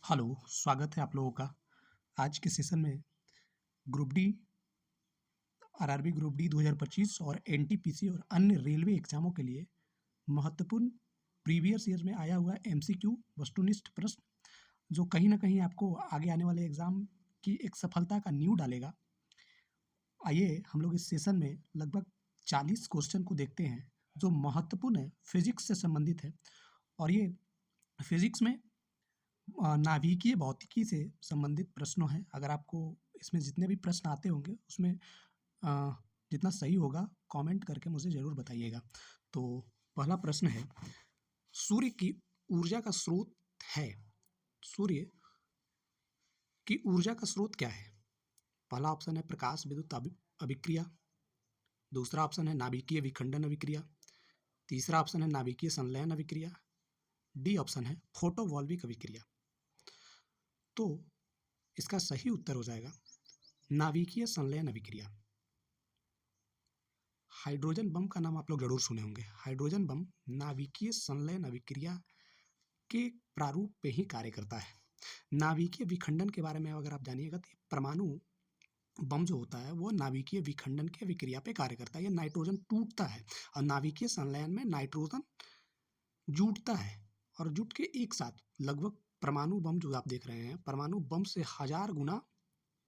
Hello, स्वागत है आप लोगों का। आज के सेशन में group D, RRB group D 2025 और एनटीपीसी और अन्य रेलवे एग्जामों के लिए महत्वपूर्ण प्रीवियस ईयर में आया हुआ एमसीक्यू वस्तुनिष्ठ प्रश्न, जो कहीं ना कहीं आपको आगे आने वाले एग्जाम की एक सफलता का नींव डालेगा। आइए हम लोग इस सेशन में लगभग 40 क्वेश्चन को देखते हैं जो महत्वपूर्ण है, फिजिक्स से संबंधित है। और ये फिजिक्स में नाभिकीय भौतिकी से संबंधित प्रश्नों हैं। अगर आपको इसमें जितने भी प्रश्न आते होंगे उसमें जितना सही होगा कमेंट करके मुझे ज़रूर बताइएगा। तो पहला प्रश्न है, सूर्य की ऊर्जा का स्रोत है। सूर्य की ऊर्जा का स्रोत क्या है? पहला ऑप्शन है प्रकाश विद्युत अभिक्रिया, दूसरा ऑप्शन है नाभिकीय विखंडन अभिक्रिया, तीसरा ऑप्शन है नाभिकीय संलयन अभिक्रिया, डी ऑप्शन है फोटोवॉल्विक अभिक्रिया। तो इसका सही उत्तर हो जाएगा नाभिकीय संलयन अभिक्रिया। हाइड्रोजन बम का नाम आप लोग जरूर सुने होंगे। हाइड्रोजन बम नाभिकीय संलयन अभिक्रिया के प्रारूप पे ही कार्य करता है। नाभिकीय विखंडन के बारे में अगर आप जानिएगा तो परमाणु बम जो होता है वो नाभिकीय विखंडन की अभिक्रिया पे कार्य करता है। ये नाइट्रोजन टूटता है और नाभिकीय संलयन में नाइट्रोजन जुटता है और जुट के एक साथ लगभग परमाणु बम जो आप देख रहे हैं, परमाणु बम से 1000 गुना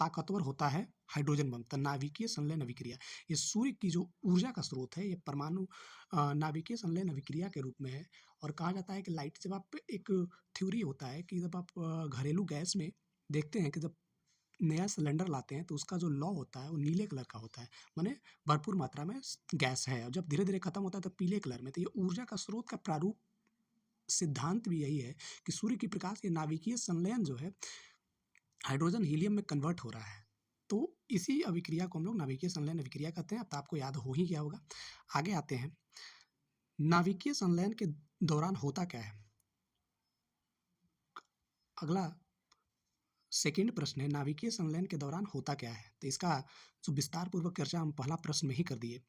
ताकतवर होता है हाइड्रोजन बम। तो नाभिकीय संलयन अभिक्रिया ये सूर्य की जो ऊर्जा का स्रोत है, ये परमाणु नाभिकीय संलयन अभिक्रिया के रूप में है। और कहा जाता है कि लाइट, जब आप एक थ्योरी होता है कि जब आप घरेलू गैस में देखते हैं कि जब नया सिलेंडर लाते हैं तो उसका जो लौ होता है वो नीले कलर का होता है, माने भरपूर मात्रा में गैस है, और जब धीरे धीरे खत्म होता है तो पीले कलर में। तो ये ऊर्जा का स्रोत का प्रारूप सिद्धांत भी यही है कि सूर्य की प्रकाश ये नाभिकीय संलयन जो है हाइड्रोजन हीलियम में कन्वर्ट हो रहा है। तो इसी अभिक्रिया को हम लोग नाभिकीय संलयन अभिक्रिया कहते हैं। अब तो आपको याद हो ही गया होगा। आगे आते हैं, नाभिकीय संलयन के दौरान होता क्या है? अगला सेकेंड प्रश्न है, नाभिकीय संलयन के दौरान होता क्या है? तो इसका जो विस्तार पूर्वक चर्चा हम पहला प्रश्न में ही कर दिए।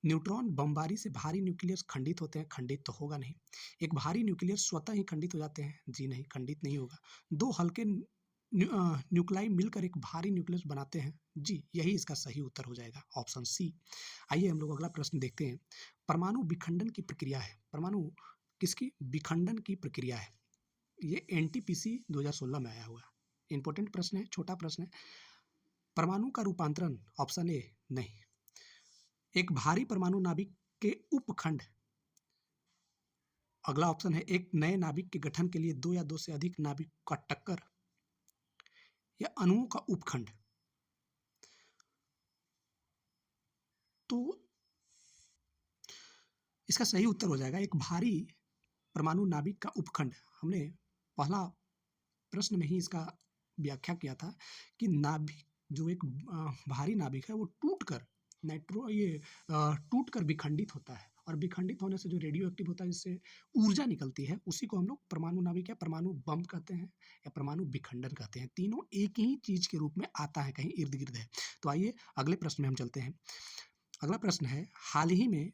न्यूट्रॉन बमबारी से भारी न्यूक्लियस खंडित होते हैं। खंडित तो होगा नहीं। एक भारी न्यूक्लियस स्वतः ही खंडित हो जाते हैं। जी नहीं, खंडित नहीं होगा। दो हल्के न्यूक्लाई मिलकर एक भारी न्यूक्लियस बनाते हैं। जी, यही इसका सही उत्तर हो जाएगा, ऑप्शन सी। आइए हम लोग अगला प्रश्न देखते हैं। परमाणु विखंडन की प्रक्रिया है। परमाणु किसकी विखंडन की प्रक्रिया है? ये एनटीपीसी 2016 में आया हुआ इंपॉर्टेंट प्रश्न है, छोटा प्रश्न है। परमाणु का रूपांतरण, ऑप्शन ए नहीं। एक भारी परमाणु नाभिक के उपखंड, अगला ऑप्शन है एक नए नाभिक के गठन के लिए दो या दो से अधिक नाभिक का टक्कर, या अणुओं का उपखंड। तो इसका सही उत्तर हो जाएगा एक भारी परमाणु नाभिक का उपखंड। हमने पहला प्रश्न में ही इसका व्याख्या किया था कि नाभिक जो एक भारी नाभिक है वो टूट कर विखंडित होता है, और विखंडित होने से जो रेडियो एक्टिव होता है, जिससे ऊर्जा निकलती है, उसी को हम लोग परमाणु नाभिक या परमाणु बम कहते हैं या परमाणु विखंडन कहते हैं। तीनों एक ही चीज के रूप में आता है, कहीं इर्द गिर्द है। तो आइए अगले प्रश्न में हम चलते हैं। अगला प्रश्न है, हाल ही में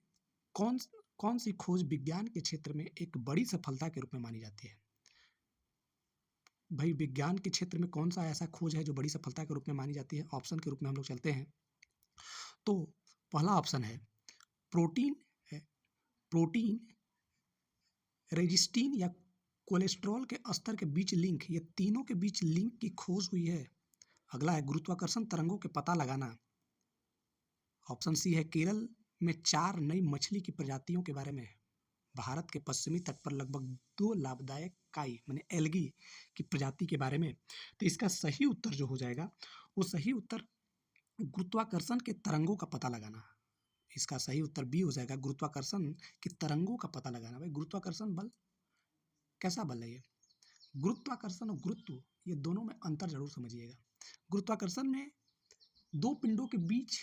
कौन कौन सी खोज विज्ञान के क्षेत्र में एक बड़ी सफलता के रूप में मानी जाती है? भाई, विज्ञान के क्षेत्र में कौन सा ऐसा खोज है जो बड़ी सफलता के रूप में मानी जाती है? ऑप्शन के रूप में हम लोग चलते हैं। तो पहला ऑप्शन है प्रोटीन है, प्रोटीन रेजिस्टीन या कोलेस्ट्रॉल के स्तर के बीच लिंक, ये तीनों के बीच लिंक की खोज हुई है। अगला है गुरुत्वाकर्षण तरंगों के पता लगाना। ऑप्शन सी है केरल में 4 नई मछली की प्रजातियों के बारे में। भारत के पश्चिमी तट पर लगभग 2 लाभदायक काई माने एल्गी की प्रजाति के बारे में। तो इसका सही उत्तर जो हो जाएगा वो सही उत्तर गुरुत्वाकर्षण के तरंगों का पता लगाना। इसका सही उत्तर बी हो जाएगा, गुरुत्वाकर्षण की तरंगों का पता लगाना। भाई, गुरुत्वाकर्षण बल कैसा बल है? ये गुरुत्वाकर्षण और गुरुत्व, ये दोनों में अंतर जरूर समझिएगा। गुरुत्वाकर्षण में दो पिंडों के बीच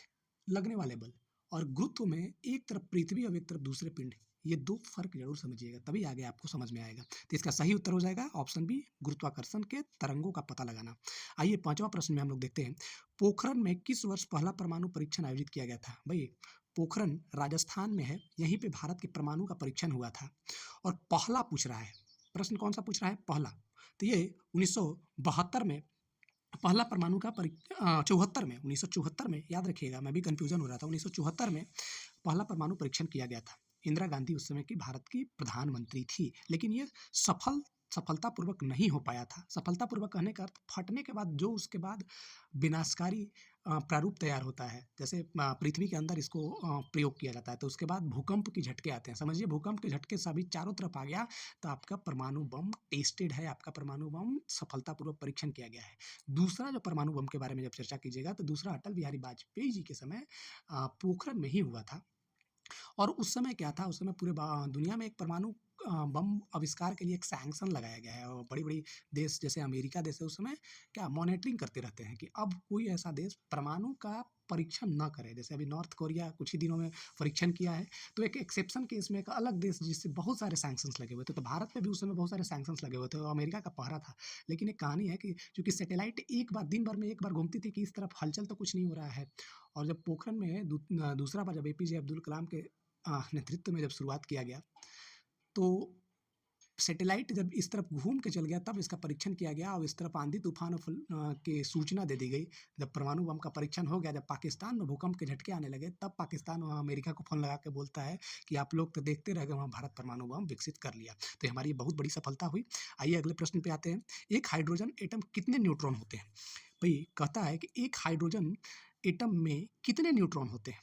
लगने वाले बल, और गुरुत्व में एक तरफ पृथ्वी और एक तरफ दूसरे पिंड, ये दो फर्क जरूर समझिएगा, तभी आगे आपको समझ में आएगा। तो इसका सही उत्तर हो जाएगा ऑप्शन बी, गुरुत्वाकर्षण के तरंगों का पता लगाना। आइए पांचवा प्रश्न में हम लोग देखते हैं, पोखरण में किस वर्ष पहला परमाणु परीक्षण आयोजित किया गया था? भाई, पोखरण राजस्थान में है, यहीं पे भारत के परमाणु का परीक्षण हुआ था। और पहला पूछ रहा है प्रश्न, कौन सा पूछ रहा है? पहला। तो ये 1972 में पहला परमाणु का 74 में 1974 में, याद रखिएगा, मैं भी कन्फ्यूजन हो रहा था, 1974 में पहला परमाणु परीक्षण किया गया था। इंदिरा गांधी उस समय की भारत की प्रधानमंत्री थी, लेकिन ये सफलतापूर्वक नहीं हो पाया था। सफलतापूर्वक कहने का अर्थ फटने के बाद जो उसके बाद विनाशकारी प्रारूप तैयार होता है, जैसे पृथ्वी के अंदर इसको प्रयोग किया जाता है, तो उसके बाद भूकंप के झटके आते हैं। समझिए भूकंप के झटके सभी चारों तरफ आ गया, तो आपका परमाणु बम टेस्टेड है, आपका परमाणु बम सफलतापूर्वक परीक्षण किया गया है। दूसरा जो परमाणु बम के बारे में जब चर्चा कीजिएगा, तो दूसरा अटल बिहारी वाजपेयी जी के समय पोखरण में ही हुआ था। और उस समय क्या था, उस समय पूरे दुनिया में एक परमाणु बम आविष्कार के लिए एक सैंक्शन लगाया गया है, और बड़ी-बड़ी देश जैसे अमेरिका देश है उस समय क्या मॉनिटरिंग करते रहते हैं कि अब कोई ऐसा देश परमाणु का परीक्षण ना करे। जैसे अभी नॉर्थ कोरिया कुछ ही दिनों में परीक्षण किया है, तो एक एक्सेप्शन केस में एक अलग देश जिससे बहुत सारे सैंक्शंस लगे हुए थे, तो भारत पे भी उस समय बहुत सारे सैंक्शंस लगे हुए थे और अमेरिका का पहरा था। लेकिन एक कहानी है कि चूँकि सैटेलाइट एक बार दिन भर में एक बार घूमती थी कि इस तरफ हलचल तो कुछ नहीं हो रहा है, और जब पोखरण में दूसरा बार जब एपीजे अब्दुल कलाम के नेतृत्व में जब शुरुआत किया गया, तो सैटेलाइट जब इस तरफ घूम के चल गया तब इसका परीक्षण किया गया, और इस तरफ आंधी तूफान के सूचना दे दी गई। जब परमाणु बम का परीक्षण हो गया, जब पाकिस्तान में भूकंप के झटके आने लगे, तब पाकिस्तान वहाँ अमेरिका को फ़ोन लगा के बोलता है कि आप लोग तो देखते रह गए, वहाँ भारत परमाणु बम विकसित कर लिया। तो हमारी ये बहुत बड़ी सफलता हुई। आइए अगले प्रश्न पे आते हैं। एक हाइड्रोजन एटम कितने न्यूट्रॉन होते हैं? भाई कहता है कि एक हाइड्रोजन एटम में कितने न्यूट्रॉन होते हैं?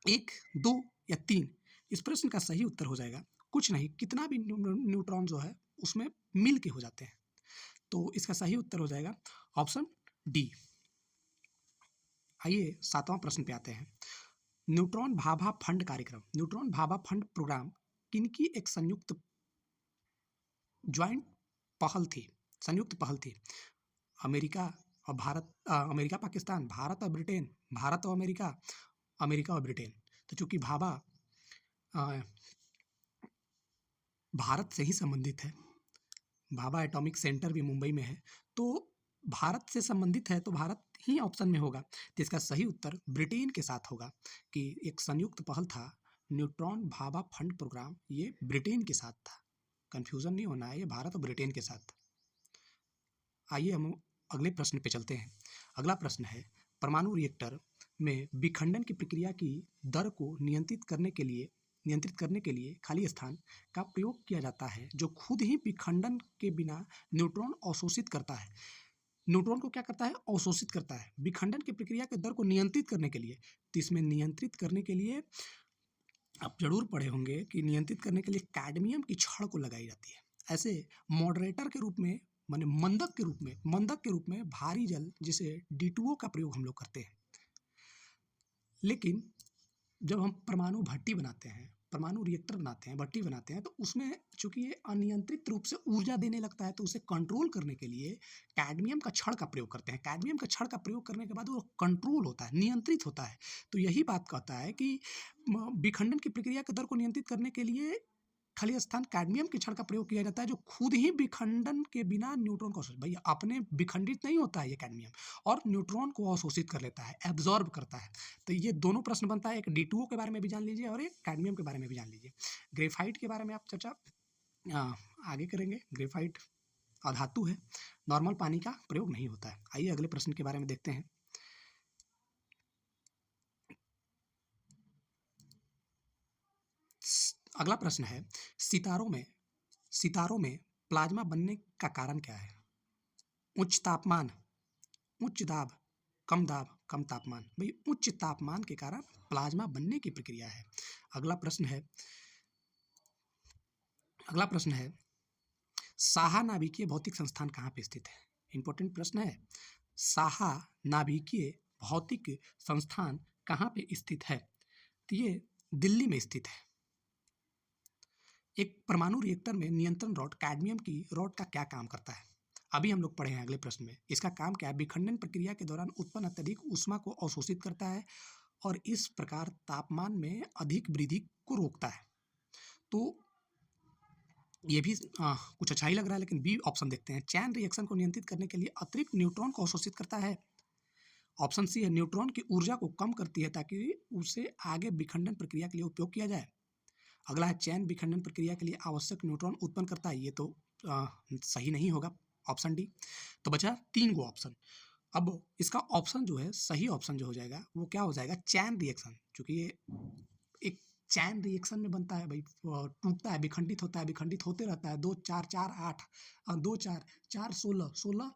1, 2 या 3? इस प्रश्न का सही उत्तर हो जाएगा कुछ नहीं, कितना भी न्यूट्रॉन जो है उसमें मिल के हो जाते हैं। तो इसका सही उत्तर हो जाएगा ऑप्शन डी। आइए 7वां प्रश्न पे आते हैं। न्यूट्रॉन भाभा फंड कार्यक्रम, न्यूट्रॉन भाभा फंड प्रोग्राम किनकी एक संयुक्त ज्वाइंट पहल थी, संयुक्त पहल थी? अमेरिका और भारत, अमेरिका पाकिस्तान, भारत और ब्रिटेन, भारत और अमेरिका, अमेरिका और ब्रिटेन। तो चूंकि भाभा भारत से ही संबंधित है, भाभा एटॉमिक सेंटर भी मुंबई में है, तो भारत से संबंधित है तो भारत ही ऑप्शन में होगा। तो इसका सही उत्तर ब्रिटेन के साथ होगा कि एक संयुक्त पहल था न्यूट्रॉन भाभा फंड प्रोग्राम, ये ब्रिटेन के साथ था। कंफ्यूजन नहीं होना है, ये भारत और ब्रिटेन के साथ। आइए हम अगले प्रश्न पे चलते हैं। अगला प्रश्न है, परमाणु रिएक्टर में विखंडन की प्रक्रिया की दर को नियंत्रित करने के लिए खाली स्थान का प्रयोग किया जाता है, जो खुद ही विखंडन के बिना न्यूट्रॉन अवशोषित करता है। न्यूट्रॉन को क्या करता है? अवशोषित करता है। विखंडन की प्रक्रिया के दर को नियंत्रित करने के लिए, तो इसमें नियंत्रित करने के लिए आप जरूर पढ़े होंगे कि नियंत्रित करने के लिए कैडमियम की छड़ को लगाई जाती है। ऐसे मॉडरेटर के रूप में, माने मंदक के रूप में भारी जल जिसे D2O का प्रयोग हम लोग करते हैं। लेकिन जब हम परमाणु भट्टी बनाते हैं, परमाणु रिएक्टर बनाते हैं, भट्टी बनाते हैं, तो उसमें चूंकि ये अनियंत्रित रूप से ऊर्जा देने लगता है, तो उसे कंट्रोल करने के लिए कैडमियम का छड़ का प्रयोग करते हैं। कैडमियम का छड़ का प्रयोग करने के बाद वो कंट्रोल होता है, नियंत्रित होता है। तो यही बात कहता है कि विखंडन की प्रक्रिया के दर को नियंत्रित करने के लिए खाली स्थान कैडमियम की छड़ का प्रयोग किया जाता है, जो खुद ही विखंडन के बिना न्यूट्रॉन को भैया अपने विखंडित नहीं होता है ये कैडमियम, और न्यूट्रॉन को अवशोषित कर लेता है, एब्जॉर्ब करता है। तो ये दोनों प्रश्न बनता है, एक D2O के बारे में भी जान लीजिए और एक कैडमियम के बारे में भी जान लीजिए। ग्रेफाइट के बारे में आप चर्चा आगे करेंगे। ग्रेफाइट अधातु है, नॉर्मल पानी का प्रयोग नहीं होता है। आइए अगले प्रश्न के बारे में देखते हैं। अगला प्रश्न है, सितारों में प्लाज्मा बनने का कारण क्या है? उच्च तापमान, उच्च दाब, कम तापमान। भाई उच्च तापमान के कारण प्लाज्मा बनने की प्रक्रिया है। अगला प्रश्न है, साहा नाभिकीय भौतिक संस्थान कहाँ पे स्थित है? इंपॉर्टेंट प्रश्न है। साहा नाभिकीय भौतिक संस्थान कहाँ पे स्थित है? तो ये दिल्ली में स्थित है। एक परमाणु रिएक्टर में नियंत्रण रॉड, कैडमियम की रॉड का क्या काम करता है? अभी हम लोग पढ़े हैं अगले प्रश्न में। इसका काम क्या है? विखंडन प्रक्रिया के दौरान उत्पन्न अत्यधिक ऊष्मा को अवशोषित करता है और इस प्रकार तापमान में अधिक वृद्धि को रोकता है। तो ये भी कुछ अच्छा ही लग रहा है, लेकिन बी ऑप्शन देखते हैं। चैन रिएक्शन को नियंत्रित करने के लिए अतिरिक्त न्यूट्रॉन को अवशोषित करता है। ऑप्शन सी है, न्यूट्रॉन की ऊर्जा को कम करती है ताकि उसे आगे विखंडन प्रक्रिया के लिए उपयोग किया जाए। अगला है, चैन विखंडन प्रक्रिया के लिए आवश्यक न्यूट्रॉन उत्पन्न करता है। ये तो सही नहीं होगा, ऑप्शन डी। तो बचा 3 गो ऑप्शन। अब इसका ऑप्शन जो है, सही ऑप्शन जो हो जाएगा वो क्या हो जाएगा, चैन रिएक्शन। चूँकि ये एक चैन रिएक्शन में बनता है भाई, टूटता है, विखंडित होता है, विखंडित होते रहता है। 2 4 4 8 2 4 4 16 16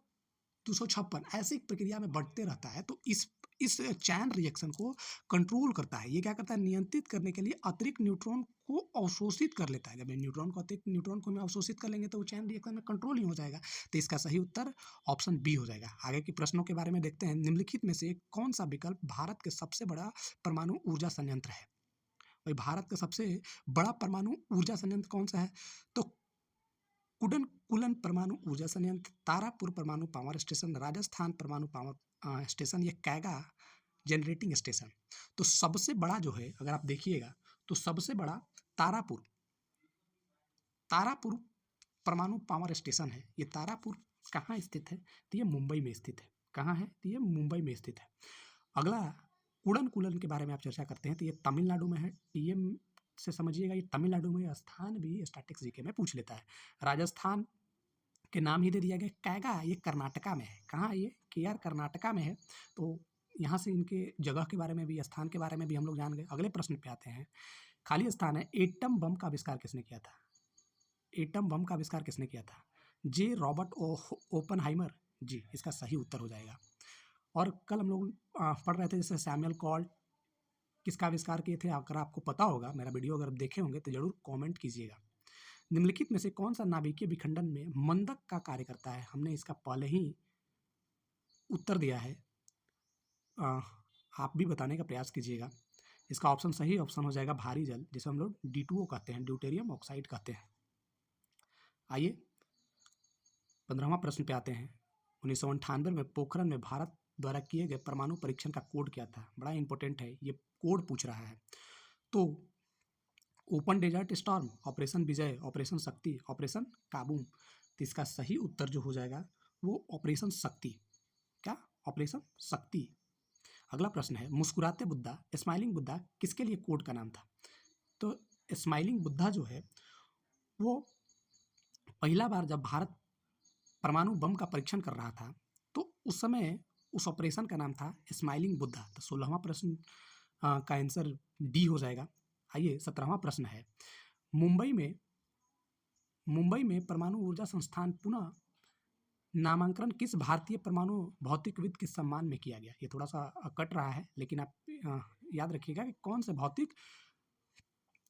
256 ऐसे एक प्रक्रिया में बढ़ते रहता है। तो इस चैन रिएक्शन को कंट्रोल करता है। ये क्या करता है, नियंत्रित करने के लिए अतिरिक्त न्यूट्रॉन को अवशोषित कर लेता है। जब अतिरिक्त न्यूट्रॉन को हम अवशोषित कर लेंगे तो वो चैन रिएक्शन में कंट्रोल ही हो जाएगा। तो इसका सही उत्तर ऑप्शन बी हो जाएगा। आगे के प्रश्नों के बारे में देखते हैं। निम्नलिखित में से कौन सा विकल्प भारत के सबसे बड़ा परमाणु ऊर्जा संयंत्र है? भाई भारत का सबसे बड़ा परमाणु ऊर्जा संयंत्र कौन सा है? तो कुडनकुलन परमाणु ऊर्जा संयंत्र, तारापुर परमाणु पावर स्टेशन, राजस्थान परमाणु पावर स्टेशन, या कैगा जनरेटिंग स्टेशन। तो सबसे बड़ा जो है, अगर आप देखिएगा तो सबसे बड़ा तारापुर परमाणु पावर स्टेशन है। ये तारापुर कहाँ स्थित है? तो ये मुंबई में स्थित है। कहाँ है? तो ये मुंबई में स्थित है। अगला कुडनकुलन के बारे में आप चर्चा करते हैं तो ये तमिलनाडु में है। टीएम से समझिएगा, ये तमिलनाडु में। स्थान भी स्टैटिक्स जीके में पूछ लेता है। राजस्थान के नाम ही दे दिया गया। कैगा ये कर्नाटका में है। कहाँ है ये? केआर कर्नाटका में है। तो यहाँ से इनके जगह के बारे में भी, स्थान के बारे में भी हम लोग जान गए। अगले प्रश्न पे आते हैं। खाली स्थान है। एटम बम का आविष्कार किसने किया था? एटम बम का आविष्कार किसने किया था? जे रॉबर्ट ओपनहाइमर जी, इसका सही उत्तर हो जाएगा। और कल हम लोग पढ़ रहे थे जैसे सैमुअल कॉल्ट किसका आविष्कार किए थे। अगर आपको पता होगा, मेरा वीडियो अगर देखे होंगे तो जरूर कमेंट कीजिएगा। निम्नलिखित में से कौन सा नाभिकीय विखंडन में मंदक का कार्य करता है? हमने इसका पहले ही उत्तर दिया है। आप भी बताने का प्रयास कीजिएगा। इसका ऑप्शन सही ऑप्शन हो जाएगा भारी जल, जिसे हम लोग D2O कहते हैं, ड्यूटेरियम ऑक्साइड कहते हैं। आइए 15वां प्रश्न पे आते हैं। 1998 में पोखरण में भारत द्वारा किए गए परमाणु परीक्षण का कोड क्या था? बड़ा इंपॉर्टेंट है, ये कोड पूछ रहा है। तो ओपन डेजर्ट स्टॉर्म, ऑपरेशन विजय, ऑपरेशन शक्ति, ऑपरेशन काबू। तो इसका सही उत्तर जो हो जाएगा वो ऑपरेशन शक्ति। क्या? ऑपरेशन शक्ति। अगला प्रश्न है, मुस्कुराते बुद्धा, स्माइलिंग बुद्धा किसके लिए कोड का नाम था? तो स्माइलिंग बुद्धा जो है वो पहला बार जब भारत परमाणु बम का परीक्षण कर रहा था तो उस समय उस ऑपरेशन का नाम था स्माइलिंग बुद्धा। तो 16वां प्रश्न का आंसर डी हो जाएगा। आइए 17वां प्रश्न है, मुंबई में परमाणु ऊर्जा संस्थान पुनः नामांकन किस भारतीय परमाणु भौतिकविद के सम्मान में किया गया? ये थोड़ा सा कट रहा है, लेकिन आप याद रखिएगा कि कौन से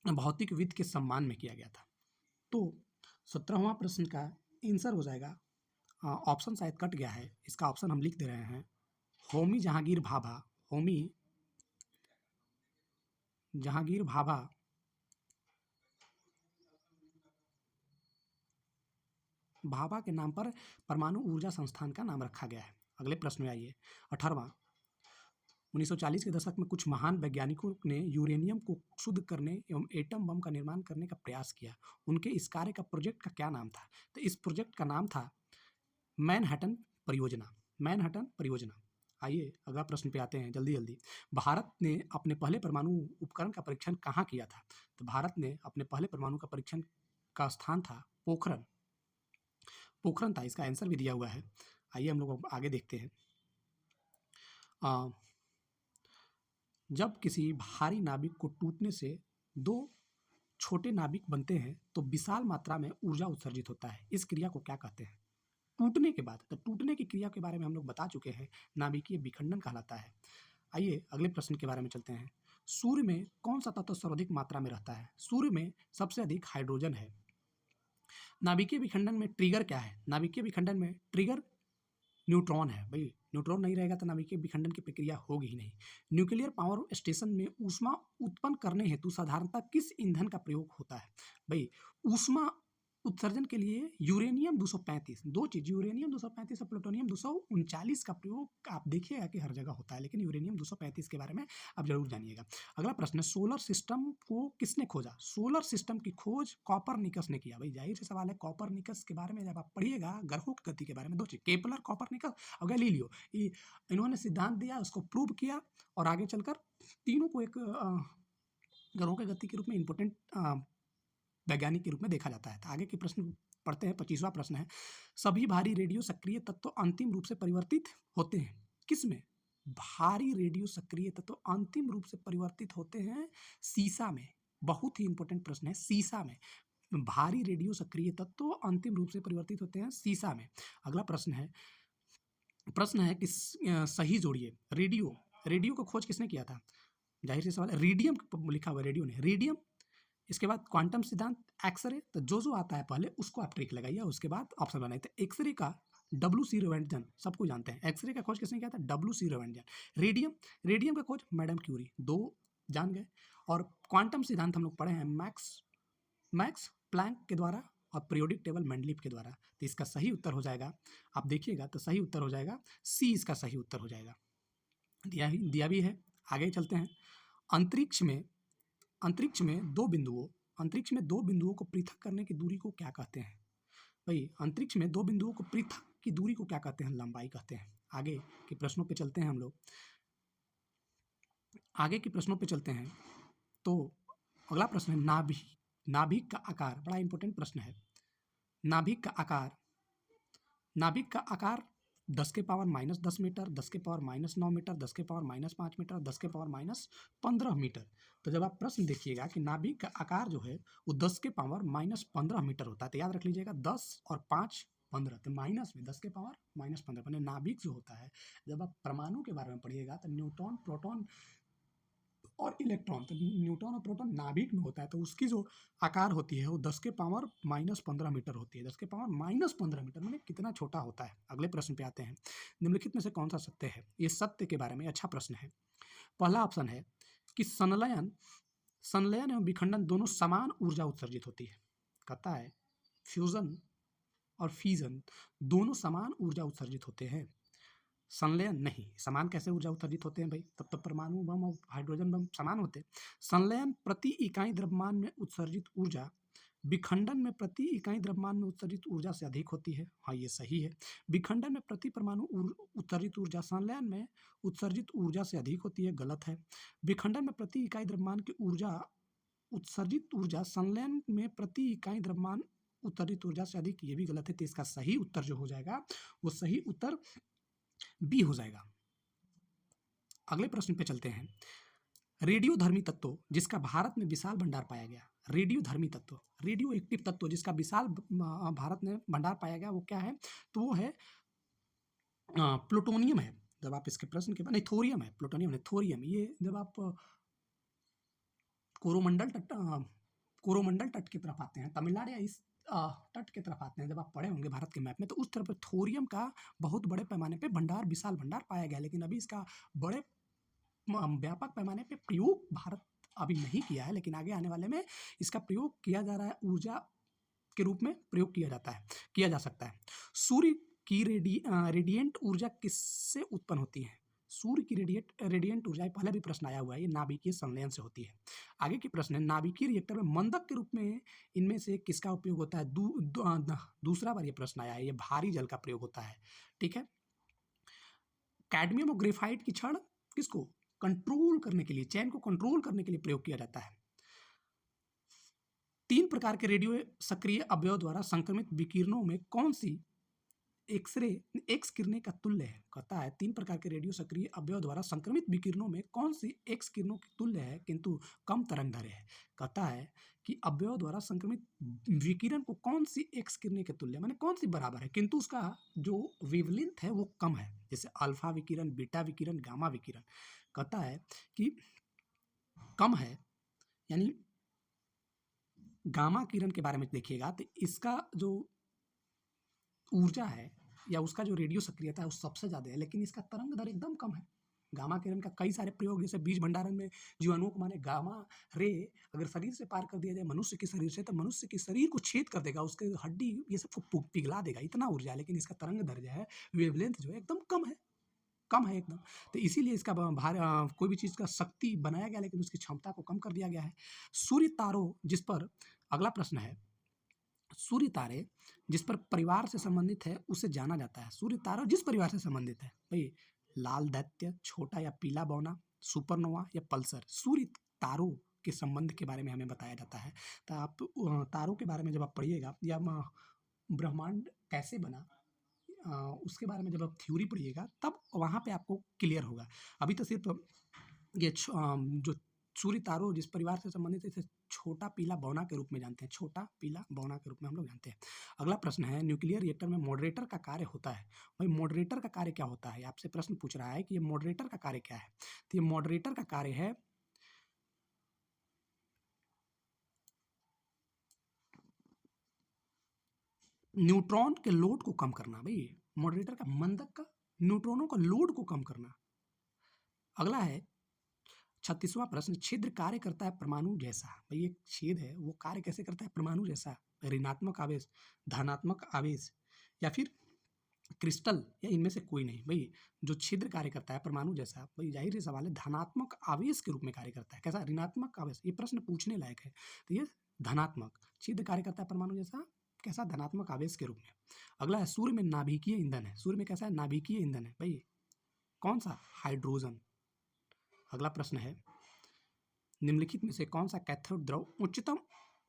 भौतिकविद के सम्मान में किया गया था। तो 17वां प्रश्न का आंसर हो जाएगा, ऑप्शन शायद कट गया है, इसका ऑप्शन हम लिख दे रहे हैं, होमी जहांगीर भाभा। होमी जहांगीर भाभा के नाम पर परमाणु ऊर्जा संस्थान का नाम रखा गया है। अगले प्रश्न में आइए 18वां। 1940 के दशक में कुछ महान वैज्ञानिकों ने यूरेनियम को शुद्ध करने एवं एटम बम का निर्माण करने का प्रयास किया। उनके इस कार्य का प्रोजेक्ट का क्या नाम था? तो इस प्रोजेक्ट का नाम था मैनहट्टन परियोजना। आइए अगला प्रश्न पे आते हैं जल्दी। भारत ने अपने पहले परमाणु उपकरण का परीक्षण कहाँ किया था? तो भारत ने अपने पहले परमाणु का परीक्षण का स्थान था पोखरण था। इसका आंसर भी दिया हुआ है। आइए हम लोग आगे देखते हैं। जब किसी भारी नाभिक को टूटने से 2 छोटे नाभिक बनते हैं तो विशाल मात्रा में ऊर्जा उत्सर्जित होता है। इस क्रिया को क्या कहते हैं? टूटने के बाद, तो टूटने की क्रिया के बारे में हम लोग बता चुके हैं, नाभिकीय विखंडन कहलाता है। आइए अगले प्रश्न के बारे में चलते हैं। सूर्य में कौन सा तत्व सर्वाधिक मात्रा में रहता है? सूर्य में सबसे अधिक हाइड्रोजन है। नाभिकीय विखंडन में ट्रिगर क्या है? नाभिकीय विखंडन में ट्रिगर न्यूट्रॉन है। भाई न्यूट्रॉन नहीं रहेगा तो नाभिकीय विखंडन की प्रक्रिया होगी ही नहीं। न्यूक्लियर पावर स्टेशन में ऊष्मा उत्पन्न करने हेतु साधारणतः किस ईंधन का प्रयोग होता है? भाई ऊष्मा उत्सर्जन के लिए यूरेनियम 235, 2 चीज, यूरेनियम 235 और प्लूटोनियम 239 का प्रयोग आप देखिएगा कि हर जगह होता है, लेकिन यूरेनियम 235 के बारे में आप जरूर जानिएगा। अगला प्रश्न है, सोलर सिस्टम को किसने खोजा? सोलर सिस्टम की खोज कॉपरनिकस ने किया। भाई जाहिर से सवाल है, कॉपरनिकस के बारे में जब आप पढ़िएगा ग्रहों की गति के बारे में, 2 चीज, केपलर, कॉपरनिकस और गैलीलियो, इन्होंने सिद्धांत दिया, उसको प्रूव किया और आगे चलकर तीनों को एक ग्रहों की गति के रूप में इंपॉर्टेंट वैज्ञानिक के रूप में देखा जाता है। तो आगे के प्रश्न पढ़ते हैं। 25वां प्रश्न है, सभी भारी रेडियो सक्रिय तत्व अंतिम रूप से परिवर्तित होते हैं किस में? भारी रेडियो सक्रिय तत्व अंतिम रूप से परिवर्तित होते हैं सीसा में। बहुत ही इंपॉर्टेंट प्रश्न है, सीसा में भारी रेडियो सक्रिय तत्व अंतिम रूप से परिवर्तित होते हैं सीसा में। अगला प्रश्न है कि सही जोड़िए। रेडियो को खोज किसने किया था? जाहिर सी सवाल है, रेडियम लिखा हुआ है, रेडियो ने, रेडियम। इसके बाद क्वांटम सिद्धांत, एक्सरे, तो जो आता है पहले उसको आप ट्रिक लगाइए, उसके बाद ऑप्शन बनाइए। तो एक्सरे का WC रोवेंटजन सबको जानते हैं, एक्सरे का खोज किसने किया था? WC रोवेंटजन। रेडियम का खोज मैडम क्यूरी, 2 जान गए। और क्वांटम सिद्धांत हम लोग पढ़े हैं मैक्स प्लैंक के द्वारा और पीरियोडिक टेबल मेंडलीफ के द्वारा। तो इसका सही उत्तर हो जाएगा, आप देखिएगा तो सही उत्तर हो जाएगा सी, इसका सही उत्तर हो जाएगा। दिया भी है। आगे चलते हैं। अंतरिक्ष में दो बिंदुओं को पृथक करने की दूरी को क्या कहते हैं? भाई, अंतरिक्ष में 2 बिंदुओं को पृथक की दूरी को क्या कहते हैं? लंबाई कहते हैं। आगे के प्रश्नों पे चलते हैं हम लोग। तो अगला प्रश्न है नाभिक का आकार। बड़ा इंपॉर्टेंट प्रश्न है। नाभिक का आकार 10 के पावर -10 मीटर, 10 के पावर -9 मीटर, 10 के पावर -5 मीटर, 10 के पावर -15 मीटर। तो जब आप प्रश्न देखिएगा कि नाभिक का आकार जो है वो 10 के पावर -15 मीटर होता है, तो याद रख लीजिएगा 10 और 5 15, तो माइनस में 10 के पावर -15। मैंने नाभिक जो होता है, जब आप परमाणु के बारे में पढ़िएगा तो न्यूट्रॉन, प्रोटॉन और इलेक्ट्रॉन, तो न्यूट्रॉन और प्रोटॉन नाभिक में होता है, तो उसकी जो आकार होती है वो 10 के पावर -15 मीटर होती है। 10 के पावर -15 मीटर मैंने कितना छोटा होता है। अगले प्रश्न पे आते हैं। निम्नलिखित में से कौन सा सत्य है? ये सत्य के बारे में अच्छा प्रश्न है। पहला ऑप्शन है कि संलयन एवं विखंडन दोनों समान ऊर्जा उत्सर्जित होती है। कहता है फ्यूजन और फीजन दोनों समान ऊर्जा उत्सर्जित होते हैं। संलयन नहीं, समान कैसे ऊर्जा उत्सर्जित होते हैं भाई? तब तो परमाणु बम और हाइड्रोजन बम समान होते। संलयन प्रति इकाई द्रव्यमान में उत्सर्जित ऊर्जा विखंडन में प्रति इकाई द्रव्यमान में उत्सर्जित ऊर्जा से अधिक होती है। हाँ, ये सही है। विखंडन में प्रति परमाणु उत्सर्जित ऊर्जा संलयन में उत्सर्जित ऊर्जा से अधिक होती है। गलत है। विखंडन में प्रति इकाई द्रव्यमान की उत्सर्जित ऊर्जा संलयन में प्रति इकाई द्रव्यमान उत्सर्जित ऊर्जा से अधिक, ये भी गलत है। तो इसका सही उत्तर जो हो जाएगा वो सही उत्तर बी हो जाएगा। अगले प्रश्न पे चलते हैं। रेडियोधर्मी तत्व जिसका भारत में विशाल भंडार पाया गया, रेडियोधर्मी तत्व, रेडियो एक्टिव तत्व जिसका विशाल भारत में भंडार पाया गया, वो क्या है? तो वो है प्लूटोनियम है। जब आप इसके प्रश्न के बाद, नहीं, थोरियम है, प्लूटोनियम नहीं, थोरियम। ये जब आप कोरोमंडल तट की तरफ आते हैं, तमिलनाडु या इस तट की तरफ आते हैं, जब आप पढ़े होंगे भारत के मैप में, तो उस तरफ थोरियम का बहुत बड़े पैमाने पे विशाल भंडार पाया गया। लेकिन अभी इसका बड़े व्यापक पैमाने पे प्रयोग भारत अभी नहीं किया है, लेकिन आगे आने वाले में इसका प्रयोग किया जा रहा है। ऊर्जा के रूप में प्रयोग किया जा सकता है। सूर्य की रेडिएंट ऊर्जा किससे उत्पन्न होती है? सूर्य की रेडिएंट ऊर्जा, पहले भी प्रश्न आया हुआ है, ये नाभिकीय संलयन से होती है। आगे के प्रश्न है, नाभिकीय रिएक्टर में मंदक के रूप में इनमें से किसका उपयोग होता है? दूसरा बार ये प्रश्न आया है, ये भारी जल का प्रयोग होता है। ठीक है। कैडमियम और ग्रेफाइट की छड़ किसको कंट्रोल करने के लिए, चैन को कंट्रोल करने के लिए प्रयोग किया जाता है। 3 प्रकार के रेडियो सक्रिय अवयव द्वारा संक्रमित विकिरणों में कौन सी एक्स किरणें का तुल्य है? कहता है 3 प्रकार के रेडियो सक्रिय अवयव द्वारा संक्रमित विकिरणों में कौन सी एक्स किरणों की तुल्य है किंतु कम तरंगदैर्घ्य है? कहता है कि अवयव द्वारा संक्रमित विकिरण को कौन सी एक्स किरणें के तुल्य, माने कौन सी बराबर है किंतु उसका जो वेवलेंथ है वो कम है, जैसे अल्फा विकिरण, बीटा विकिरण, गामा विकिरण। कहता है कि कम है, यानी गामा किरण के बारे में देखिएगा तो इसका जो ऊर्जा है या उसका जो रेडियो सक्रियता है वो सबसे ज़्यादा है, लेकिन इसका तरंग दर एकदम कम है। गामा किरण का कई सारे प्रयोग, जैसे बीज भंडारण में जीवाणुओं को, माने गामा रे अगर शरीर से पार कर दिया जाए मनुष्य के शरीर से, तो मनुष्य के शरीर को छेद कर देगा, उसके हड्डी ये सबको पिघला देगा, इतना ऊर्जा है। लेकिन इसका तरंग दर जो है, वेवलेंथ जो है एकदम कम है एकदम। तो इसीलिए इसका कोई भी चीज़ का शक्ति बनाया गया, लेकिन उसकी क्षमता को कम कर दिया गया है। सूर्य तारों जिस पर, अगला प्रश्न है, सूर्य तारे जिस पर परिवार से संबंधित है उसे जाना जाता है। सूर्य तारा जिस परिवार से संबंधित है, भाई लाल दैत्य, छोटा या पीला बौना, सुपरनोवा या पल्सर, सूर्य तारों के संबंध के बारे में हमें बताया जाता है। तो आप तारों के बारे में जब आप पढ़िएगा या ब्रह्मांड कैसे बना, उसके बारे में जब आप थ्योरी पढ़िएगा तब वहाँ पे आपको क्लियर होगा। अभी तो सिर्फ ये जो सूर्य तारों जिस परिवार से संबंधित है, इसे छोटा पीला बौना के रूप में जानते हैं, छोटा पीला बौना के रूप में हम लोग जानते हैं। अगला प्रश्न है, न्यूक्लियर रिएक्टर में मॉडरेटर का कार्य होता है। भाई मॉडरेटर का कार्य क्या होता है, आपसे प्रश्न पूछ रहा है कि ये मॉडरेटर का कार्य क्या है। तो ये मॉडरेटर का कार्य है न्यूट्रॉन के लोड को कम करना। भाई मॉडरेटर का मंदक का न्यूट्रॉनों का लोड को कम करना। अगला है 36वां प्रश्न, छिद्र कार्य करता है परमाणु जैसा। भाई एक छेद है वो कार्य कैसे करता है, परमाणु जैसा। ऋणात्मक आवेश, धनात्मक आवेश या फिर क्रिस्टल या इनमें से कोई नहीं। भाई जो छिद्र कार्य करता है परमाणु जैसा, भाई जाहिर सी सवाल है धनात्मक आवेश के रूप में कार्य करता है। कैसा, ऋणात्मक आवेश। ये प्रश्न पूछने लायक है। तो ये धनात्मक, छिद्र कार्य करता है परमाणु जैसा, कैसा, धनात्मक आवेश के रूप में। अगला है, सूर्य में नाभिकीय ईंधन है। सूर्य में कैसा है, नाभिकीय ईंधन है। भाई कौन सा, हाइड्रोजन। अगला प्रश्न है, निम्नलिखित में से कौन सा कैथोड द्रव उच्चतम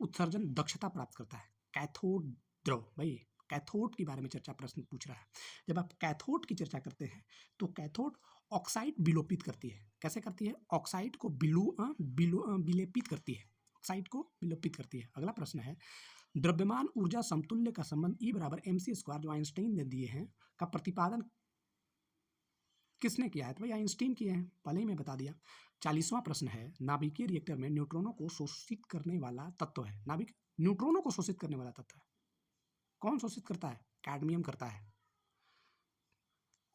उत्सर्जन दक्षता प्राप्त करता है। कैथोड द्रव, भाई कैथोड के बारे में चर्चा प्रश्न पूछ रहा है। जब आप कैथोड की चर्चा करते हैं तो कैथोड ऑक्साइड विलोपित करती है। कैसे करती है, ऑक्साइड को विलेपित करती है, ऑक्साइड को विलोपित करती है। अगला प्रश्न है, द्रव्यमान ऊर्जा समतुल्य का संबंध E बराबर mc² जो आइंस्टाइन ने दिए हैं का प्रतिपादन किसने किया है। तो भाई आइंस्टीन किए हैं, पहले ही मैं बता दिया। 40वां प्रश्न है, नाभिकीय रिएक्टर में न्यूट्रॉनों को शोषित करने वाला तत्व है। नाभिक न्यूट्रॉनों को शोषित करने वाला तत्व है, कौन शोषित करता है, कैडमियम करता है।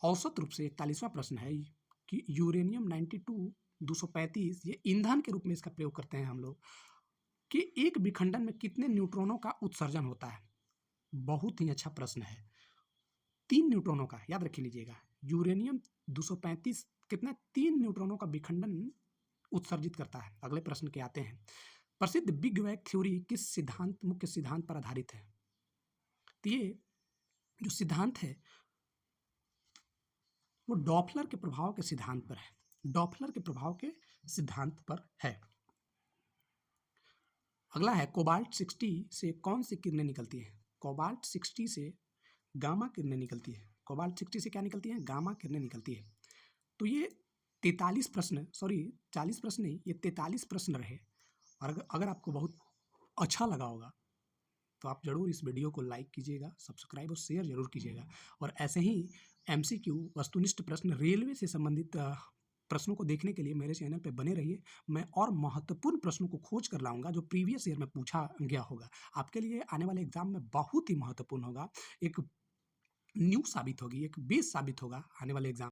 औसत रूप से 41वां प्रश्न है कि यूरेनियम 92 235 ये ईंधन के रूप में इसका प्रयोग करते हैं हम लोग, कि एक विखंडन में कितने न्यूट्रॉनों का उत्सर्जन होता है। बहुत ही अच्छा प्रश्न है, 3 न्यूट्रॉनों का, याद रख लीजिएगा। यूरेनियम 235 कितना, 3 न्यूट्रॉनों का विखंडन उत्सर्जित करता है। अगले प्रश्न के आते हैं, प्रसिद्ध बिग बैंग थ्योरी किस सिद्धांत, मुख्य सिद्धांत पर आधारित है। तो ये जो सिद्धांत है वो डॉपलर के प्रभाव के सिद्धांत पर है, डॉपलर के प्रभाव के सिद्धांत पर है। अगला है, कोबाल्ट 60 से कौन सी किरणें निकलती है। कोबाल्ट 60 से गामा किरणें निकलती है। कोबाल्ट 60 से क्या निकलती है, गामा किरणें निकलती है। तो ये 43 प्रश्न, सॉरी 40 प्रश्न नहीं, ये 43 प्रश्न रहे। और अगर आपको बहुत अच्छा लगा होगा तो आप ज़रूर इस वीडियो को लाइक कीजिएगा, सब्सक्राइब और शेयर जरूर कीजिएगा। और ऐसे ही MCQ वस्तुनिष्ठ प्रश्न, रेलवे से संबंधित प्रश्नों को देखने के लिए मेरे चैनल पे बने रहिए। मैं और महत्वपूर्ण प्रश्नों को खोज कर लाऊंगा जो प्रीवियस ईयर में पूछा गया होगा। आपके लिए आने वाले एग्जाम में बहुत ही महत्वपूर्ण होगा, एक न्यूज़ साबित होगी, एक बेस साबित होगा आने वाले एग्जाम।